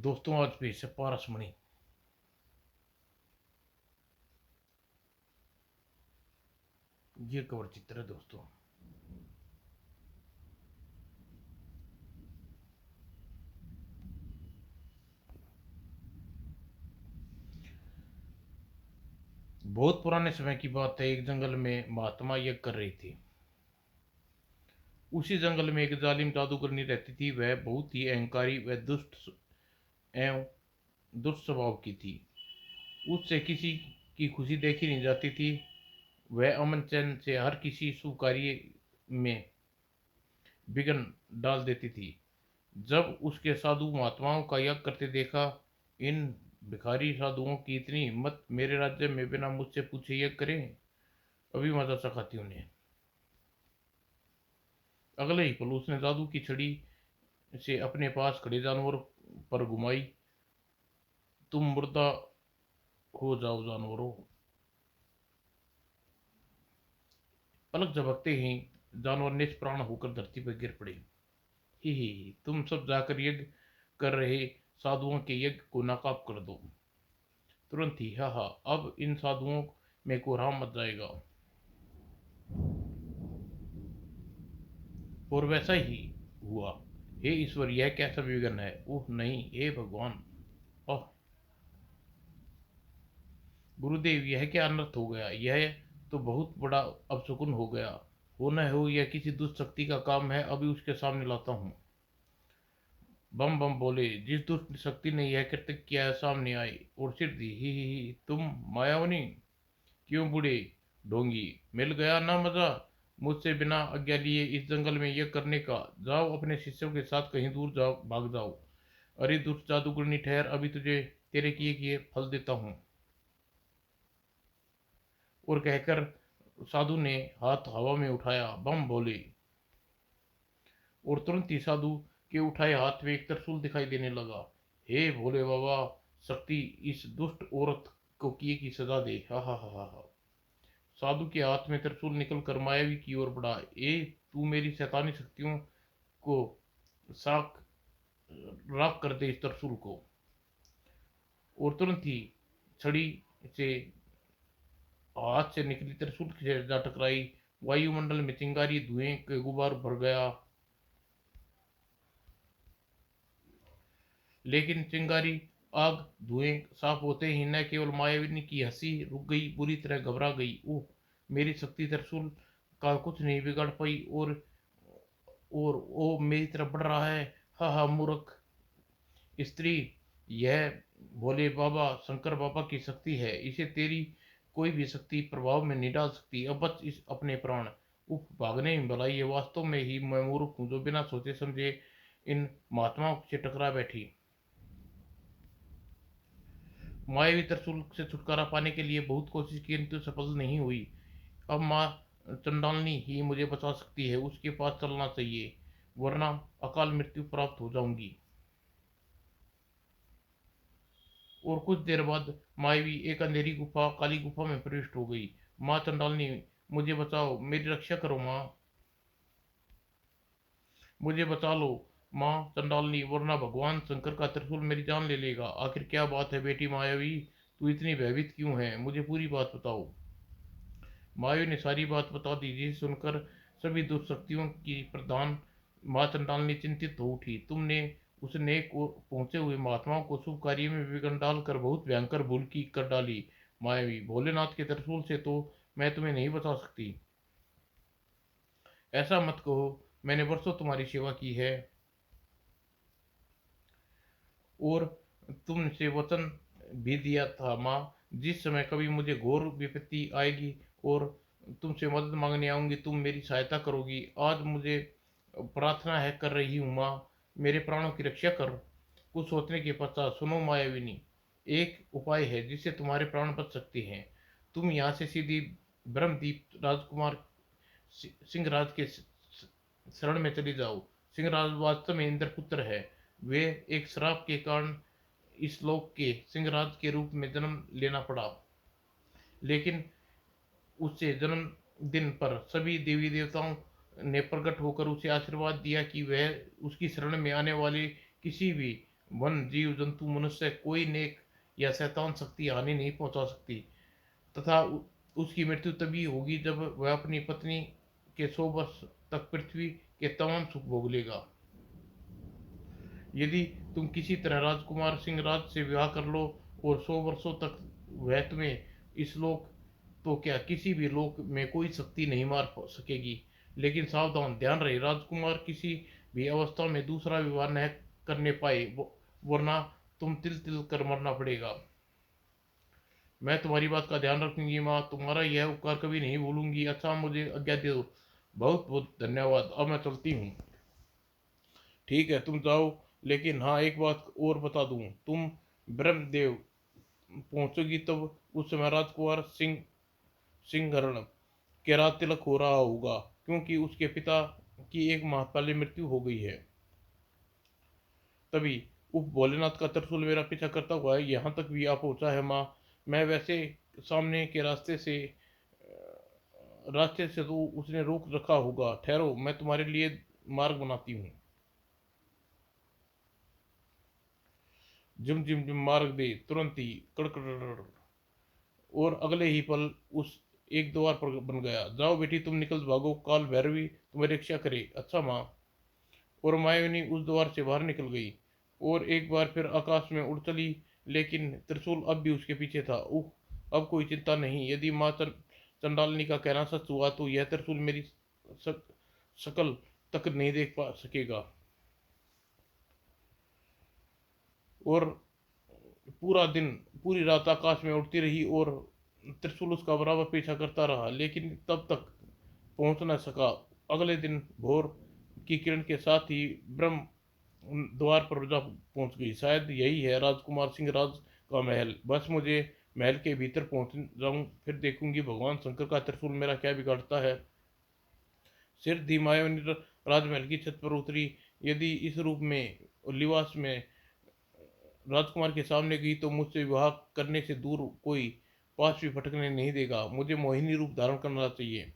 दोस्तों आज पेश है पारसमणि। ये कवर चित्र है दोस्तों। बहुत पुराने समय की बात है। एक जंगल में महात्मा यज्ञ कर रही थी। उसी जंगल में एक जालिम जादूगरनी रहती थी। वह बहुत ही अहंकारी व दुष्ट एवं दुष्ट स्वभाव की थी। उससे किसी की खुशी देखी नहीं जाती थी। वह अमन चैन से हर किसी शुभ कार्य में विघ्न डाल देती थी। जब उसके साधु महात्माओं का यज्ञ करते देखा, इन भिखारी साधुओं की इतनी हिम्मत, मेरे राज्य में बिना मुझसे पूछे यज्ञ करें, अभी मजा चखाती उन्हें। अगले ही पल उसने जादू की छड़ी से अपने पास खड़े जानवर पर घुमाई। तुम मुर्दा हो जाओ जानवरों। पलक झपकते ही जानवर निष्प्राण होकर धरती पर गिर पड़े। ही तुम सब जाकर यज्ञ कर रहे साधुओं के यज्ञ को नाकाब कर दो। तुरंत ही हा हा, अब इन साधुओं में कोहराम मच जाएगा। और वैसा ही हुआ। हे ईश्वर, यह कैसा विघ्न है। ओह नहीं, हे भगवान। ओह गुरुदेव, यह क्या अनर्थ हो गया। यह तो बहुत बड़ा अपशकुन हो गया। हो न हो यह किसी दुष्ट शक्ति का काम है। अभी उसके सामने लाता हूँ। बम बम बोले। जिस दुष्ट शक्ति ने यह कृत्य किया है सामने आए और सिर दी। ही तुम मायावनी, क्यों बूढ़े ढोंगी, मिल गया ना मजा मुझसे बिना आज्ञा लिए इस जंगल में यह करने का। जाओ अपने शिष्यों के साथ कहीं दूर जाओ, भाग जाओ। अरे दुष्ट जादूगरनी ठहर, अभी तुझे तेरे किए किए फल देता हूँ। और कहकर साधु ने हाथ हवा में उठाया, बम बोले। और तुरंत ही साधु के उठाए हाथ में एक त्रिशूल दिखाई देने लगा। हे भोले बाबा, शक्ति इस दुष्ट औरत को किए की सजा दे। हा। साधु के हाथ में त्रिशूल निकल कर मायावी की ओर बढ़ा। ए तू मेरी शैतानी शक्तियों को साक राख कर दे इस त्रिशूल को। और तुरंत ही छड़ी से हाथ से निकली त्रिशूल से जा टकराई। वायुमंडल में चिंगारी धुएं के गुबार भर गया। लेकिन चिंगारी, आग, धुएं साफ होते ही न केवल मायाविनी की हंसी रुक गई, बुरी तरह घबरा गई। ओह, मेरी शक्ति त्रिशूल का कुछ नहीं बिगाड़ पाई। और ओ मेरी तरफ बढ़ रहा है। हा मूर्ख स्त्री, यह भोले बाबा शंकर बाबा की शक्ति है। इसे तेरी कोई भी शक्ति प्रभाव में नहीं डाल सकती। अब बच इस अपने प्राण। उफ, भागने में भलाई, ये वास्तव में ही मैं मूर्ख हूँ जो बिना सोचे समझे इन महात्माओं से टकरा बैठी। मायावी त्रिशूल से छुटकारा पाने के लिए बहुत कोशिश की, किंतु सफल नहीं हुई। अब माँ चंडालनी ही मुझे बचा सकती है। उसके पास चलना चाहिए, वरना अकाल मृत्यु प्राप्त हो जाऊंगी। और कुछ देर बाद मायावी एक अंधेरी गुफा, काली गुफा में प्रविष्ट हो गई। माँ चंडालनी, मुझे बचाओ, मेरी रक्षा करो माँ, मुझे बचा लो माँ चंडालनी, वरना भगवान शंकर का त्रिशूल मेरी जान ले लेगा। आखिर क्या बात है बेटी मायावी, तू इतनी भयभीत क्यों है, मुझे पूरी बात बताओ। मायावी ने सारी बात बता दी, जिसे सुनकर सभी दुष्शक्तियों की प्रधान माँ चंडालनी चिंतित हो उठी। तुमने उस नेक पहुंचे हुए महात्माओं को शुभ कार्य में विघ्न डालकर बहुत भयंकर भूल की कर डाली। मायावी, भोलेनाथ के त्रिशूल से तो मैं तुम्हें नहीं बचा सकती। ऐसा मत कहो, मैंने वर्षों तुम्हारी सेवा की है और तुमसे वचन भी दिया था माँ, जिस समय कभी मुझे घोर विपत्ति आएगी और तुमसे मदद मांगने आऊंगी, तुम मेरी सहायता करोगी। आज मुझे प्रार्थना है कर रही हूँ माँ, मेरे प्राणों की रक्षा कर। कुछ सोचने के पश्चात, सुनो मायाविनी, एक उपाय है जिससे तुम्हारे प्राण बच सकते हैं। तुम यहाँ से सीधी ब्रह्मदीप राजकुमार सिंहराज के शरण में चले जाओ। सिंहराज वास्तव में इंद्रपुत्र है। वे एक श्राप के कारण इस लोक के सिंहराज के रूप में जन्म लेना पड़ा, लेकिन उससे जन्मदिन पर सभी देवी देवताओं ने प्रकट होकर उसे आशीर्वाद दिया कि वह उसकी शरण में आने वाले किसी भी वन जीव जंतु मनुष्य कोई नेक या शैतान शक्ति हानि नहीं पहुंचा सकती, तथा उसकी मृत्यु तभी होगी जब वह अपनी पत्नी के 100 वर्ष तक पृथ्वी के तमाम सुख भोग लेगा। यदि तुम किसी तरह राजकुमार सिंह राज से विवाह कर लो और 100 वर्षों तक वह तुम्हें इस लोक, तो क्या किसी भी लोक में कोई शक्ति नहीं मार सकेगी। लेकिन सावधान, ध्यान रहे, राजकुमार किसी भी अवस्था में दूसरा विवाह न करने पाए, वरना तुम तिल तिल कर मरना पड़ेगा। मैं तुम्हारी बात का ध्यान रखूंगी माँ, तुम्हारा यह उपकार कभी नहीं भूलूंगी। अच्छा, मुझे आज्ञा दे दो। बहुत बहुत धन्यवाद, अब मैं चलती हूँ। ठीक है, तुम जाओ, लेकिन हाँ, एक बात और बता दूं, तुम ब्रह्मदेव पहुंचोगी तब उस समय राजकुमार सिंहरण के रात तिलक हो रहा होगा, क्योंकि उसके पिता की 1 माह पहले मृत्यु हो गई है। तभी उप भोलेनाथ का त्रिशूल मेरा पीछा करता हुआ यहाँ तक भी आ पहुंचा है माँ। मैं वैसे सामने के रास्ते से तो उसने रोक रखा होगा। ठहरो, मैं तुम्हारे लिए मार्ग बनाती हूँ। जिम जिम जिम मार्ग दे, तुरंत ही कड़कड़, और अगले ही पल उस एक द्वार पर बन गया। जाओ बेटी, तुम निकल भागो, काल भैरवी तुम्हारी रक्षा करे। अच्छा माँ। और मायाविनी उस द्वार से बाहर निकल गई और एक बार फिर आकाश में उड़ चली, लेकिन त्रिशूल अब भी उसके पीछे था। अब कोई चिंता नहीं, यदि माँ चंडालिनी का कहना सच हुआ तो यह त्रिशूल मेरी शकल तक नहीं देख पा सकेगा। और पूरा दिन, पूरी रात आकाश में उड़ती रही और त्रिशूल उसका बराबर पीछा करता रहा, लेकिन तब तक पहुंच न सका। अगले दिन भोर की किरण के साथ ही ब्रह्म द्वार पर जा पहुंच गई। शायद यही है राजकुमार सिंह राज का महल। बस मुझे महल के भीतर पहुंच जाऊं, फिर देखूंगी भगवान शंकर का त्रिशूल मेरा क्या बिगाड़ता है। सिर धी मायावनी राजमहल की छत पर उतरी। यदि इस रूप में लिबास में राजकुमार के सामने गई तो मुझसे विवाह करने से दूर कोई पास भी फटकने नहीं देगा। मुझे मोहिनी रूप धारण करना चाहिए।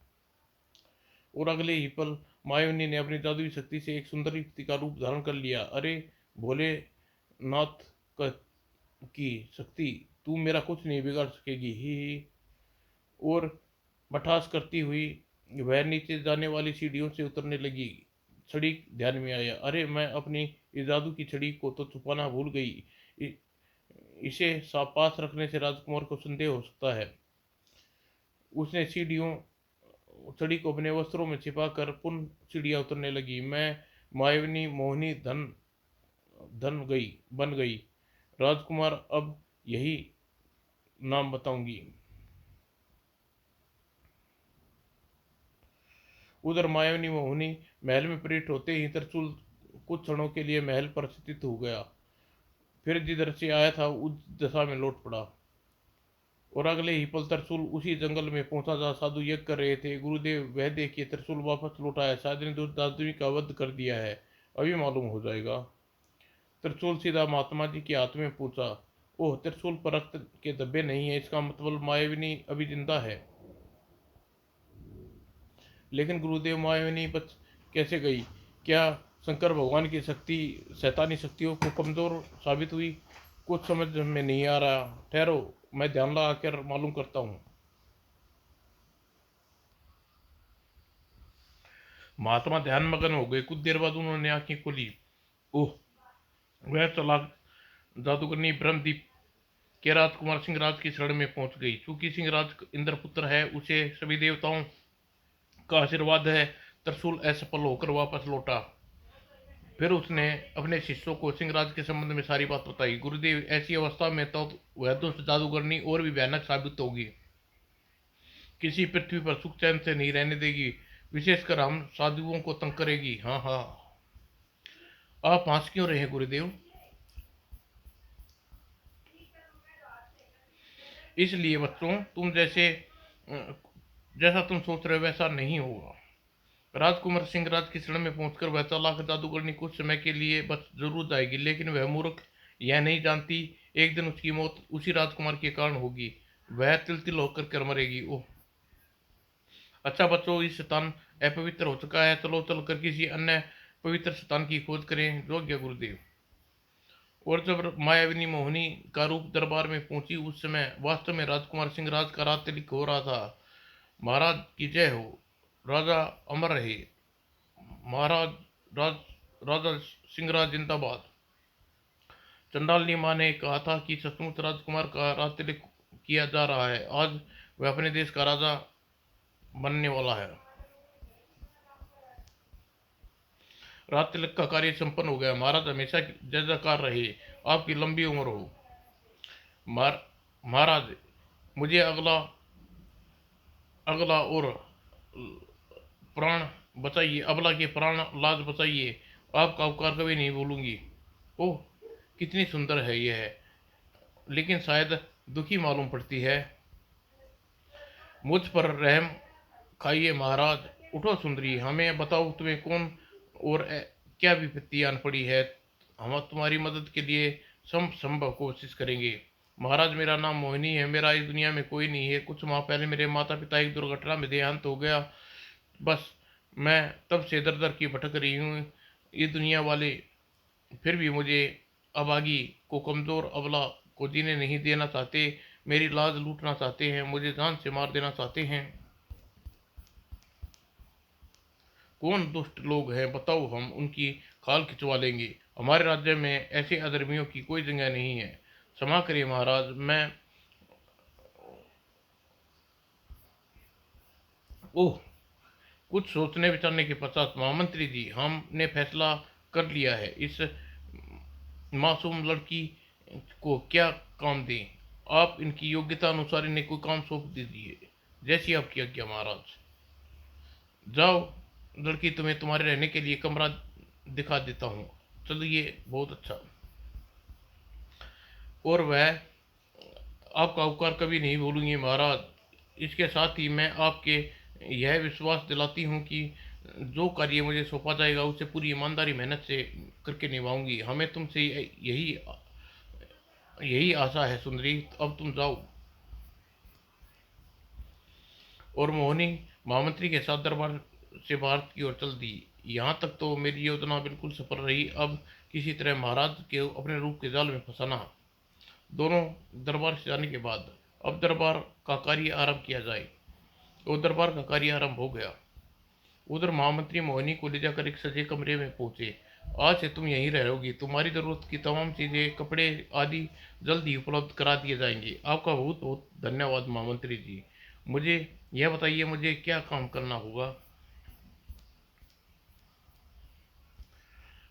और अगले ही पल मायावनी ने अपनी जादुई शक्ति से एक सुंदर युवती का रूप धारण कर लिया। अरे भोलेनाथ की शक्ति, तू मेरा कुछ नहीं बिगाड़ सकेगी। ही। और मठास करती हुई वह नीचे जाने वाली सीढ़ियों से उतरने लगी। छड़ी ध्यान में आया। अरे, मैं अपनी इस जादू की छड़ी को तो छुपाना भूल गई। इसे पास रखने से राजकुमार को संदेह हो सकता है। उसने छड़ी को अपने वस्त्रों में छिपाकर पुनः सीढ़ियां उतरने लगी। मैं मायाविनी मोहिनी धन धन गई बन गई। राजकुमार, अब यही नाम बताऊंगी। उधर मायाविनी मोहिनी महल में प्रविष्ट होते ही त्रिशूल कुछ क्षणों के लिए महल पर स्थित हो गया, फिर जिधर से आया था उस दशा में लौट पड़ा। और अगले ही पल त्रिशूल उसी जंगल में पहुंचा जहाँ साधु यज्ञ कर रहे थे। गुरुदेव, वह देखिए, त्रिशूल वापस लौट आया। शायद ने दुष्ट आदमी का वध कर दिया है, अभी मालूम हो जाएगा। त्रिशूल सीधा महात्मा जी के हाथ में पूछा। ओह, त्रिशूल पर रक्त के धब्बे नहीं है, इसका मतलब मायाविनी अभी जिंदा है। लेकिन गुरुदेव, मायाविनी बच कैसे गई? क्या शंकर भगवान की शक्ति शैतानी शक्तियों को कमजोर साबित हुई? कुछ समझ में नहीं आ रहा। ठहरो, मैं ध्यान लगा कर मालूम करता हूँ। महात्मा ध्यान मगन हो गए। कुछ देर बाद उन्होंने आंखें खोली। ओह, वह चालाक जादूगरनी ब्रह्मदीप के राजकुमार सिंहराज की शरण में पहुंच गई। चूंकि सिंहराज इंद्रपुत्र है, उसे सभी देवताओं का आशीर्वाद है। त्रिशूल असफल होकर वापस लौटा। फिर उसने अपने शिष्यों को सिंहराज के संबंध में सारी बात बताई। गुरुदेव, ऐसी अवस्था में तो वह दुष्ट जादूगरनी और भी भयानक साबित होगी। किसी पृथ्वी पर सुख चैन से नहीं रहने देगी, विशेषकर हम साधुओं को तंग करेगी। हाँ हाँ। आप हंस क्यों रहे हैं गुरुदेव? इसलिए बच्चों, जैसा तुम सोच रहे हो वैसा नहीं होगा। राजकुमार सिंहराज की शरण में पहुंचकर वह चालाक जादूगरनी कुछ समय के लिए बच जरूर जाएगी, लेकिन वह मूर्ख यह नहीं जानती एक दिन उसकी मौत उसी राजकुमार के कारण होगी। वह तिल तिल होकर कर मरेगी। ओह, अच्छा बच्चों, इस शैतान अपवित्र हो चुका है, चलो चल कर किसी अन्य पवित्र शैतान की खोज करें। जो गया गुरुदेव। और जब मायाविनी मोहिनी का रूप दरबार में पहुंची उस समय वास्तव में राजकुमार सिंह राज का रात तिलक हो रहा था। महाराज की जय हो, राजा अमर रहे, महाराज राज राजा सिंहराज जिंदाबाद। चंडालनी माँ ने कहा था कि सचमुच राजकुमार का राज तिलक किया जा रहा है। आज वह अपने देश का राजा बनने वाला है। राज तिलक का कार्य संपन्न हो गया। महाराज हमेशा जय जयकार रहे, आपकी लंबी उम्र हो। महाराज मुझे अगला अगला और प्राण बचाइए, अबला के प्राण लाज बचाइए, आपका उपकार कभी नहीं भूलूंगी। ओह, कितनी सुंदर है यह, लेकिन शायद दुखी मालूम पड़ती है। मुझ पर रहम खाइए महाराज। उठो सुंदरी, हमें बताओ तुम्हें कौन और क्या विपत्ति आन पड़ी है। हम तुम्हारी मदद के लिए सब संभव कोशिश करेंगे। महाराज मेरा नाम मोहिनी है, मेरा इस दुनिया में कोई नहीं है। कुछ माह पहले मेरे माता पिता एक दुर्घटना में देहांत हो गया। बस मैं तब से दर दर की भटक रही हूँ। ये दुनिया वाले फिर भी मुझे अभागी को, कमज़ोर अबला को जीने नहीं देना चाहते। मेरी लाज लूटना चाहते हैं, मुझे जान से मार देना चाहते हैं। कौन दुष्ट लोग हैं बताओ, हम उनकी खाल खिंचवा लेंगे। हमारे राज्य में ऐसे अधर्मियों की कोई जगह नहीं है। क्षमा करिए महाराज, मैं ओह, कुछ सोचने विचारने के पश्चात महामंत्री जी, हमने फैसला कर लिया है। इस मासूम लड़की को क्या काम दें? आप इनकी योग्यता अनुसार इन्हें कोई काम सौंप दीजिए, जैसी आपकी आज्ञा महाराज। जाओ लड़की, तुम्हें तुम्हारे रहने के लिए कमरा दिखा देता हूँ। चलिए, बहुत अच्छा। और वह आपका उपकार कभी नहीं भूलूंगी महाराज। इसके साथ ही मैं आपके यह विश्वास दिलाती हूँ कि जो कार्य मुझे सौंपा जाएगा उसे पूरी ईमानदारी मेहनत से करके निभाऊंगी। हमें तुमसे यही यही आशा है सुंदरी, अब तुम जाओ। और मोहिनी महामंत्री के साथ दरबार से भारत की ओर चल दी। यहाँ तक तो मेरी योजना बिल्कुल सफल रही। अब किसी तरह महाराज के अपने रूप के जाल में फंसाना। दोनों दरबार से जाने के बाद अब दरबार का कार्य आरंभ किया जाए। और दरबार का कार्य आरंभ हो गया। उधर महामंत्री मोहिनी को ले जाकर एक सजे कमरे में पहुंचे। आज से तुम यहीं रहोगी, तुम्हारी जरूरत की तमाम चीजें, कपड़े आदि जल्द ही उपलब्ध करा दिए जाएंगे। आपका बहुत बहुत धन्यवाद महामंत्री जी। मुझे यह बताइए, मुझे क्या काम करना होगा?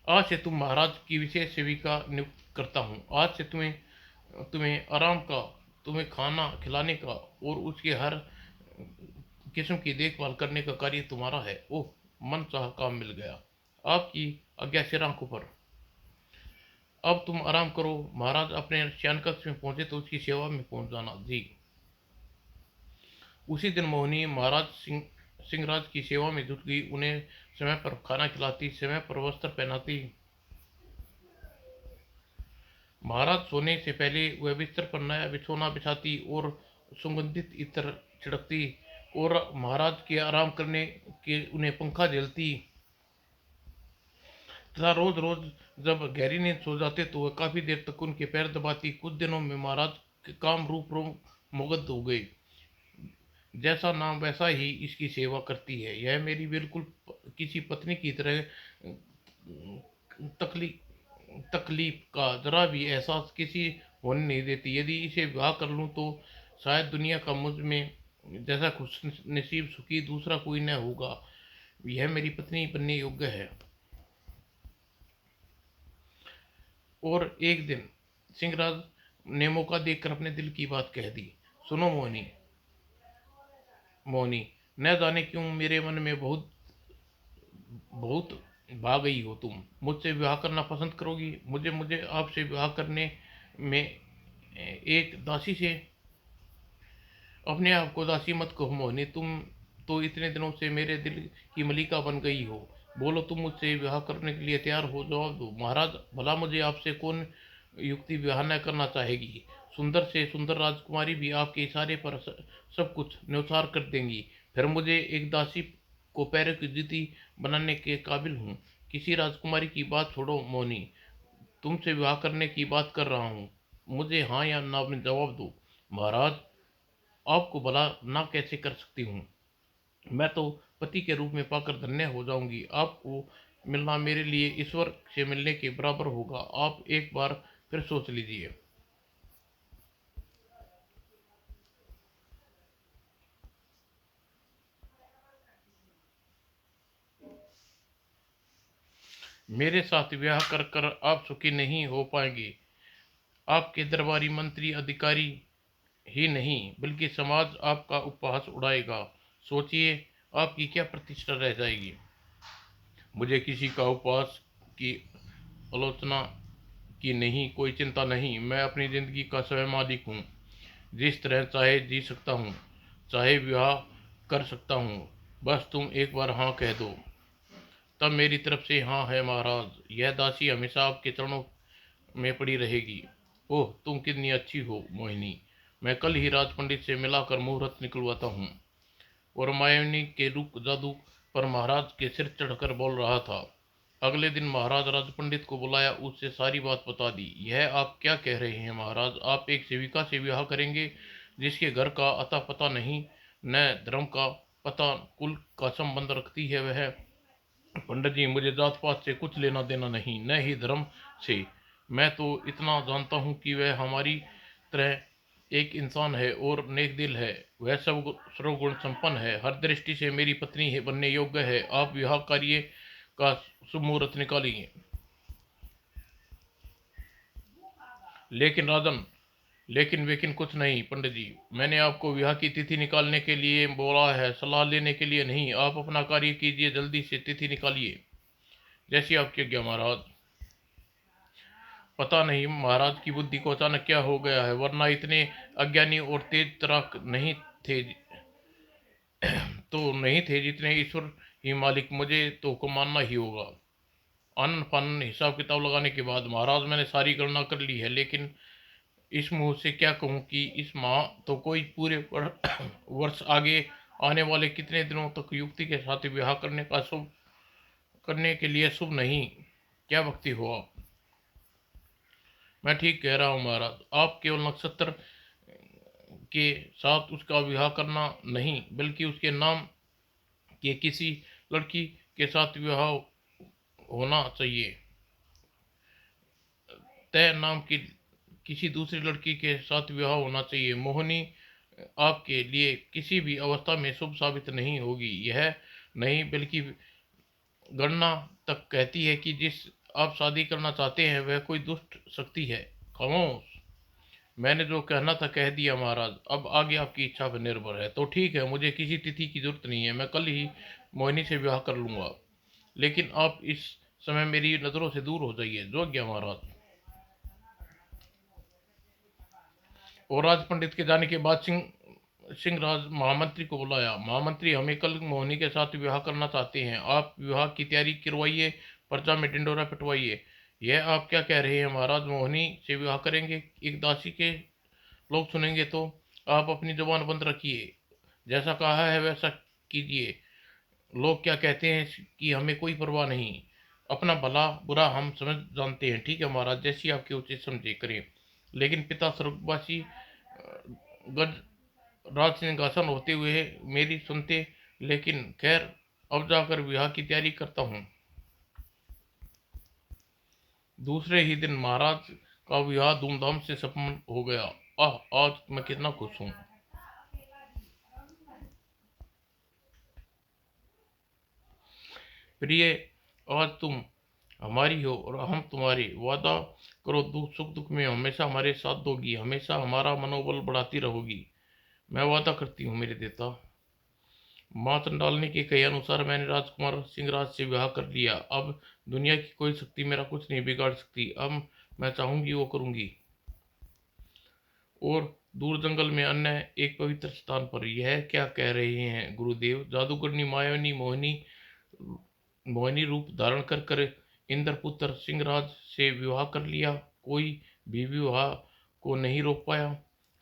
आज से तुम महाराज की विशेष सेविका नियुक्त करता हूँ। आज से तुम्हें तुम्हें आराम का, तुम्हें खाना खिलाने का और उसके हर किस्म की देखभाल करने का कार्य तुम्हारा है। ओह, मन चाह काम मिल गया। आपकी आज्ञा सिर आंखों पर। अब तुम आराम करो। महाराज अपने शयन कक्ष में पहुंचे तो उसकी सेवा में पहुंच जाना जी। उसी दिन मोहिनी महाराज सिंहराज की सेवा में जुट गई। उन्हें समय पर खाना खिलाती, समय पर वस्त्र पहनाती। महाराज सोने से पहले वह बिस्तर पर नया बिछौना बिछाती और सुगंधित इत्र छिड़कती। और महाराज के आराम करने के उन्हें पंखा झेलती तथा रोज रोज जब गहरी नींद सो जाते तो वह काफी देर तक उनके पैर दबाती। कुछ दिनों में महाराज के काम रूप मुग्ध हो गए। जैसा नाम वैसा ही इसकी सेवा करती है। यह मेरी बिल्कुल किसी पत्नी की तरह तकलीफ तकलीफ का जरा भी एहसास किसी होने नहीं देती। यदि इसे विवाह कर लूँ तो शायद दुनिया का मुझ में जैसा खुश नसीब सुखी दूसरा कोई न होगा। यह मेरी पत्नी बनने योग्य है। और एक दिन सिंहराज ने मौका देखकर अपने दिल की बात कह दी। सुनो मोहिनी, मोहिनी, न जाने क्यों मेरे मन में बहुत बहुत भा गई हो। तुम मुझसे विवाह करना पसंद करोगी? मुझे मुझे आपसे विवाह करने में एक दासी से अपने आप को दासी मत कहो मोहिनी। तुम तो इतने दिनों से मेरे दिल की मलिका बन गई हो। बोलो, तुम मुझसे विवाह करने के लिए तैयार हो? जवाब दो महाराज। भला मुझे आपसे कौन युक्ति विवाह न करना चाहेगी? सुंदर से सुंदर राजकुमारी भी आपके इशारे पर सब कुछ न्यौछावर कर देंगी। फिर मुझे एक दासी को पैरों की जूती बनाने के काबिल हूँ। किसी राजकुमारी की बात छोड़ो मोहिनी, तुमसे विवाह करने की बात कर रहा हूँ, मुझे हाँ या ना में जवाब दो। महाराज, आपको भला ना कैसे कर सकती हूँ? मैं तो पति के रूप में पाकर धन्य हो जाऊंगी। आपको मिलना मेरे लिए ईश्वर से मिलने के बराबर होगा। आप एक बार फिर सोच लीजिए। मेरे साथ ब्याह कर कर आप सुखी नहीं हो पाएंगे। आपके दरबारी मंत्री अधिकारी ही नहीं बल्कि समाज आपका उपहास उड़ाएगा। सोचिए, आपकी क्या प्रतिष्ठा रह जाएगी। मुझे किसी का उपहास की आलोचना की नहीं, कोई चिंता नहीं। मैं अपनी जिंदगी का स्वयं मालिक हूँ। जिस तरह चाहे जी सकता हूँ, चाहे विवाह कर सकता हूँ। बस तुम एक बार हाँ कह दो, तब मेरी तरफ से हाँ है महाराज। यह दासी हमेशा आपके चरणों में पड़ी रहेगी। ओह, तुम कितनी अच्छी हो मोहिनी। मैं कल ही राज पंडित से मिलाकर मुहूर्त निकलवाता हूँ। और मायाविनी के रूप जादू पर महाराज के सिर चढ़कर बोल रहा था। अगले दिन महाराज राज पंडित को बुलाया, उससे सारी बात बता दी। यह आप क्या कह रहे हैं महाराज? आप एक सेविका से विवाह करेंगे जिसके घर का अता पता नहीं, न धर्म का पता, कुल का संबंध रखती है वह? पंडित जी, मुझे जात पात से कुछ लेना देना नहीं, न ही धर्म से। मैं तो इतना जानता हूँ कि वह हमारी तरह एक इंसान है और नेक दिल है। वह सब सर्वगुण संपन्न है, हर दृष्टि से मेरी पत्नी है, बनने योग्य है। आप विवाह कार्य का शुभ मुहूर्त निकालिए। लेकिन राजन, लेकिन कुछ नहीं पंडित जी। मैंने आपको विवाह की तिथि निकालने के लिए बोला है, सलाह लेने के लिए नहीं। आप अपना कार्य कीजिए, जल्दी से तिथि निकालिए। जैसी आपकी आज्ञा महाराज। पता नहीं महाराज की बुद्धि को अचानक क्या हो गया है, वरना इतने अज्ञानी और तेज तर्क नहीं थे। तो नहीं थे जितने ईश्वर ही मालिक। मुझे तो को मानना ही होगा। आनन फानन हिसाब किताब लगाने के बाद महाराज, मैंने सारी गणना कर ली है, लेकिन इस मुंह से क्या कहूँ कि इस माह तो कोई पूरे वर्ष आगे आने वाले कितने दिनों तक युक्ति के साथ विवाह करने का शुभ करने के लिए शुभ नहीं। क्या भक्ति हो आप? मैं ठीक कह रहा हूँ महाराज। आप केवल नक्षत्र के साथ उसका विवाह करना नहीं, बल्कि उसके नाम के किसी लड़की के साथ विवाह होना चाहिए। तय नाम की किसी दूसरी लड़की के साथ विवाह होना चाहिए। मोहिनी आपके लिए किसी भी अवस्था में शुभ साबित नहीं होगी। यह नहीं बल्कि गणना तक कहती है कि जिस आप शादी करना चाहते हैं वह कोई दुष्ट शक्ति है। खामोश। मैंने जो कहना था कह दिया महाराज। अब आगे आपकी इच्छा पर निर्भर है। तो ठीक है, मुझे किसी तिथि की जरूरत नहीं है। मैं कल ही मोहिनी से विवाह कर लूंगा। लेकिन आप इस समय मेरी नज़रों से दूर हो जाइए। जो आज्ञा महाराज। और राज पंडित के जाने के बाद सिंहराज महामंत्री को बुलाया। महामंत्री, हमें कल मोहिनी के साथ विवाह करना चाहते हैं। आप विवाह की तैयारी करवाइए, पर्चा में ढिंडोरा पिटवाइए। यह आप क्या कह रहे हैं महाराज? मोहिनी से विवाह करेंगे एक दासी के? लोग सुनेंगे तो? आप अपनी जुबान बंद रखिए। जैसा कहा है वैसा कीजिए। लोग क्या कहते हैं कि हमें कोई परवाह नहीं। अपना भला बुरा हम समझ जानते हैं। ठीक है महाराज, जैसी आपकी उचित समझे करें। लेकिन पिता स्वर्गवासी गज राज सिंहासन होते हुए मेरी सुनते। लेकिन खैर, अब जाकर विवाह की तैयारी करता हूँ। दूसरे ही दिन महाराज का विवाह धूमधाम से संपन्न हो गया। आह, आज मैं कितना खुश हूँ। प्रिय, आज तुम हमारी हो और हम तुम्हारे। वादा करो, दुख सुख दुख में हमेशा हमारे साथ दोगी, हमेशा हमारा मनोबल बढ़ाती रहोगी। मैं वादा करती हूँ मेरे देवता। माँ चंडालनी के कहे अनुसार मैंने राजकुमार सिंहराज से विवाह कर लिया। अब दुनिया की कोई शक्ति मेरा कुछ नहीं बिगाड़ सकती। अब मैं चाहूंगी वो करूंगी। और दूर जंगल में अन्य एक पवित्र स्थान पर। यह क्या कह रहे हैं गुरुदेव? जादूगरनी मायाविनी मोहिनी मोहिनी रूप धारण कर कर इंद्रपुत्र सिंहराज से विवाह कर लिया। कोई भी विवाह को नहीं रोक पाया।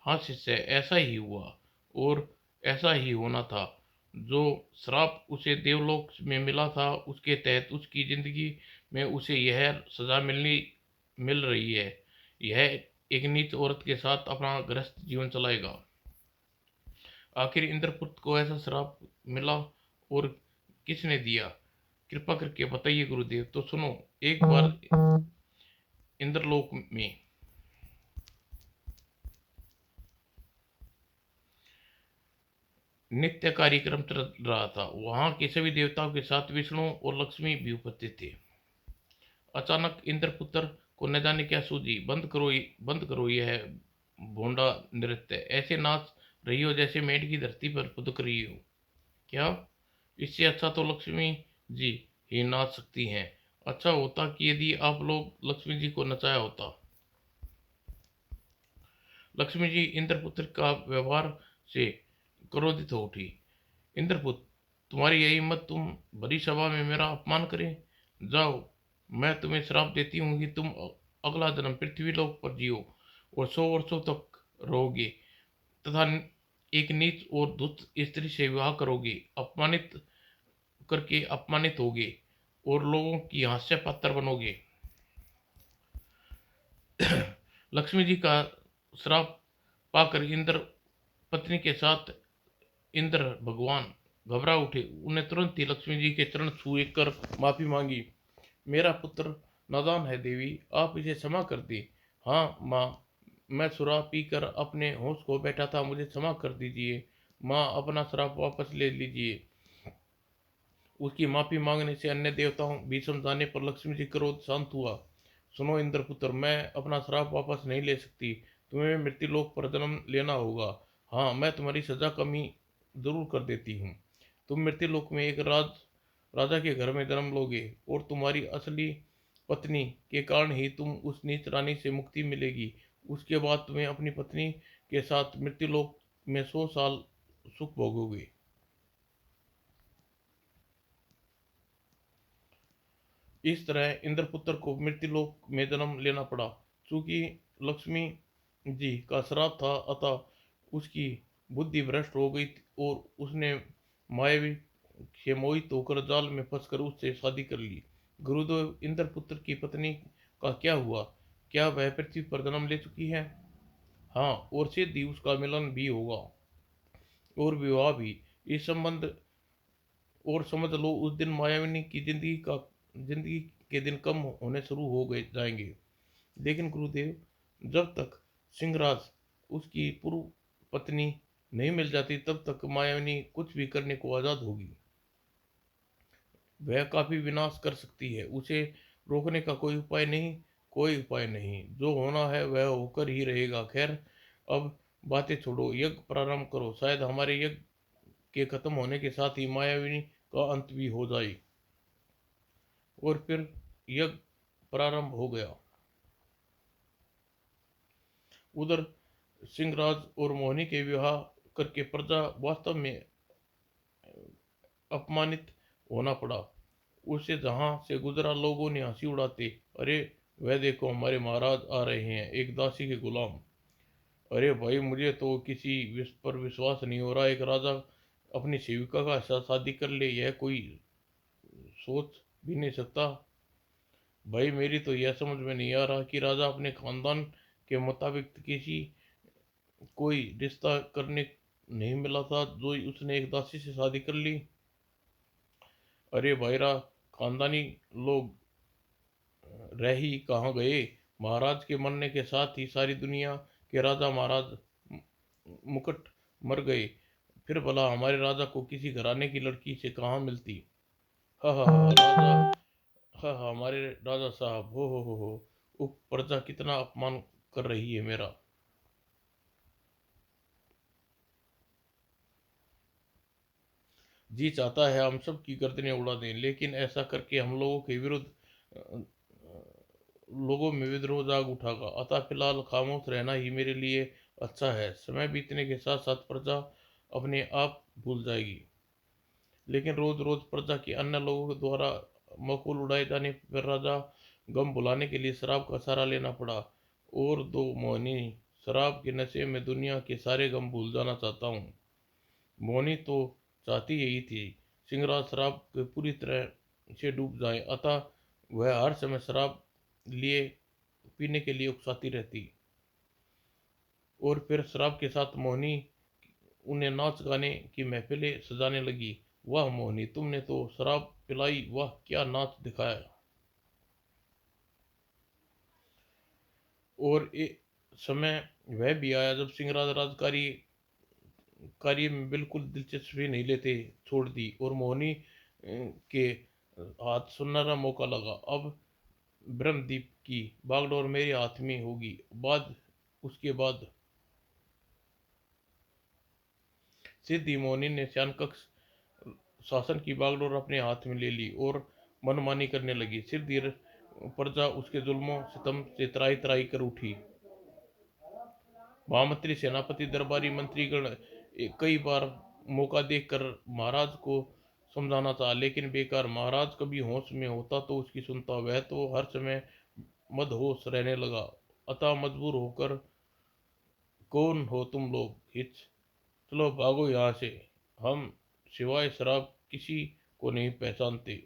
हाँ शिष्य, ऐसा ही हुआ और ऐसा ही होना था। जो श्राप उसे देवलोक में मिला था, उसके तहत उसकी जिंदगी में उसे यह सजा मिलनी मिल रही है। यह एक नीच औरत के साथ अपना गृहस्थ जीवन चलाएगा। आखिर इंद्रपुत्र को ऐसा श्राप मिला और किसने दिया? कृपा करके बताइए गुरुदेव। तो सुनो, एक बार इंद्रलोक में नित्य कार्यक्रम चल रहा था। वहां के सभी देवताओं के साथ विष्णु और लक्ष्मी भी उपस्थित थे। अचानक इंद्रपुत्र को न जाने क्या सूझी। बंद करो यह भोंडा नृत्य। ऐसे नाच रही हो जैसे मेढ की धरती पर फुदक रही हो। क्या? इससे अच्छा तो लक्ष्मी जी ही नाच सकती हैं। अच्छा होता कि यदि आप लोग लक्ष्मी जी को नचाया होता। लक्ष्मी जी इंद्रपुत्र का व्यवहार से क्रोधित हो उठी। इंद्रपुत्र, तुम्हारी यही हिम्मत, तुम बड़ी सभा में मेरा अपमान करें? जाओ, मैं तुम्हें श्राप देती हूँ कि तुम अगला जन्म पृथ्वी लोक पर जियो और 100 वर्षों तक रहोगे तथा एक नीच और दुष्ट स्त्री से विवाह करोगे, अपमानित करके अपमानित होगे और लोगों की हास्य पात्र बनोगे। लक्ष्मी जी का श्राप पाकर इंद्र पत्नी के साथ इंद्र भगवान घबरा उठे। उन्हें तुरंत ही लक्ष्मी जी के चरण छुए कर माफी मांगी। मेरा पुत्र नादान है देवी, आप इसे क्षमा कर दी। हाँ माँ, मैं शराब पीकर अपने होश को बैठा था, मुझे क्षमा कर दीजिए। माँ, अपना श्राप वापस ले लीजिए। उसकी माफी मांगने से अन्य देवताओं भी समझाने पर लक्ष्मी जी क्रोध शांत हुआ। सुनो इंद्रपुत्र, मैं अपना श्राप वापस नहीं ले सकती। तुम्हें मृत्युलोक पर जन्म लेना होगा। हाँ, मैं तुम्हारी सजा कमी जरूर कर देती हूँ। तुम मृत्युलोक में एक राजा के घर में जन्म लोगे और तुम्हारी असली पत्नी के कारण ही तुम उस नीच रानी से मुक्ति मिलेगी। उसके बाद तुम्हें अपनी पत्नी के साथ मृत्युलोक में 100 साल सुख भोगोगे। इस तरह इंद्रपुत्र को मृत्युलोक में जन्म लेना पड़ा। चूंकि लक्ष्मी जी का श्राप था, अतः उसकी बुद्धि भ्रष्ट हो गई और उसने मायावी से मोहित होकर जाल में फंसकर उससे शादी कर ली। गुरुदेव, इंद्रपुत्र की पत्नी का क्या हुआ? क्या वह पृथ्वी पर जन्म ले चुकी है? हाँ, और शीघ्र ही उसका मिलन भी होगा और विवाह भी। इस संबंध और समझ लो, उस दिन मायाविनी की जिंदगी के दिन कम होने शुरू हो गए जाएंगे। लेकिन गुरुदेव, जब तक सिंहराज उसकी पूर्व पत्नी नहीं मिल जाती तब तक मायाविनी कुछ भी करने को आजाद होगी। वह काफी विनाश कर सकती है। उसे रोकने का कोई उपाय नहीं। कोई उपाय नहीं, जो होना है वह होकर ही रहेगा। खैर, अब बातें छोड़ो, यज्ञ प्रारंभ करो। शायद हमारे यज्ञ के खत्म होने के साथ ही मायाविनी का अंत भी हो जाए। और फिर यज्ञ प्रारंभ हो गया। उधर सिंहराज और मोहिनी के विवाह करके प्रजा वास्तव में अपमानित होना पड़ा। उसे जहां से गुजरा लोगों ने हंसी उड़ाते, अरे वह देखो, हमारे महाराज आ रहे हैं, एक दासी के गुलाम। अरे भाई, मुझे तो किसी पर विश्वास नहीं हो रहा। एक राजा अपनी सेविका का साथ शादी कर ले, यह कोई सोच भी नहीं सकता। भाई, मेरी तो यह समझ में नहीं आ रहा कि राजा अपने खानदान के मुताबिक किसी कोई रिश्ता करने नहीं मिला था जो उसने एक दासी से शादी कर ली। अरे भाईरा, खानदानी लोग रह ही कहाँ गए? महाराज के मरने के साथ ही सारी दुनिया के राजा महाराज मुकुट मर गए। फिर भला हमारे राजा को किसी घराने की लड़की से कहाँ मिलती? हा हा हा राजा, हा हा हमारे राजा साहब, हो उप प्रजा कितना अपमान कर रही है मेरा। जी चाहता है हम सब की गर्दनें उड़ा दें, लेकिन ऐसा करके हम लोगों के विरुद्ध अ, लोगों में विद्रोह जाग उठागा। अतः फिलहाल खामोश रहना ही मेरे लिए अच्छा है। समय बीतने के साथ साथ प्रजा अपने आप भूल जाएगी। लेकिन रोज रोज प्रजा के अन्य लोगों के द्वारा मकूल उड़ाए जाने पर राजा गम भुलाने के लिए शराब का सहारा लेना पड़ा। और दो मोहिनी, शराब के नशे में दुनिया के सारे गम भूल जाना चाहता हूँ। मोहिनी तो चाहती यही थी, सिंहराज शराब के पूरी तरह से डूब जाए। अतः वह हर समय शराब लिए पीने के लिए उकसाती रहती। और फिर शराब के साथ मोहिनी उन्हें नाच गाने की महफिलें सजाने लगी। वाह मोहिनी, तुमने तो शराब पिलाई, वाह क्या नाच दिखाया। और एक समय वह भी आया जब सिंहराज राजकारी कार्य में बिल्कुल दिलचस्पी नहीं लेते छोड़ दी, और मोहिनी के हाथ सुनहरा मौका लगा। अब ब्रह्मदीप की बागडोर मेरे हाथ में होगी। उसके बाद सिद्धि मोहिनी ने शयनकक्ष शासन की बागडोर अपने हाथ में ले ली और मनमानी करने लगी। सिद्धि प्रजा उसके जुल्मों सितम से त्राही त्राही कर उठी। महामंत्री, सेनापति, दरबारी, मंत्रीगण कई बार मौका देखकर महाराज को समझाना चाहा, लेकिन बेकार। महाराज कभी होश में होता तो उसकी सुनता, वह तो हर समय मदहोश रहने लगा। अतः मजबूर होकर, कौन हो तुम लोग? हिच, चलो भागो यहाँ से, हम सिवाय शराब किसी को नहीं पहचानते।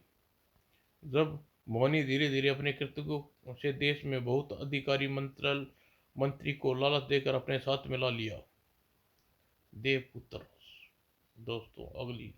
जब मोहनी धीरे धीरे अपने कृत्यों से देश में बहुत अधिकारी मंत्री को लालच देकर अपने साथ मिला लिया। देवपुत्र। दोस्तों, अगली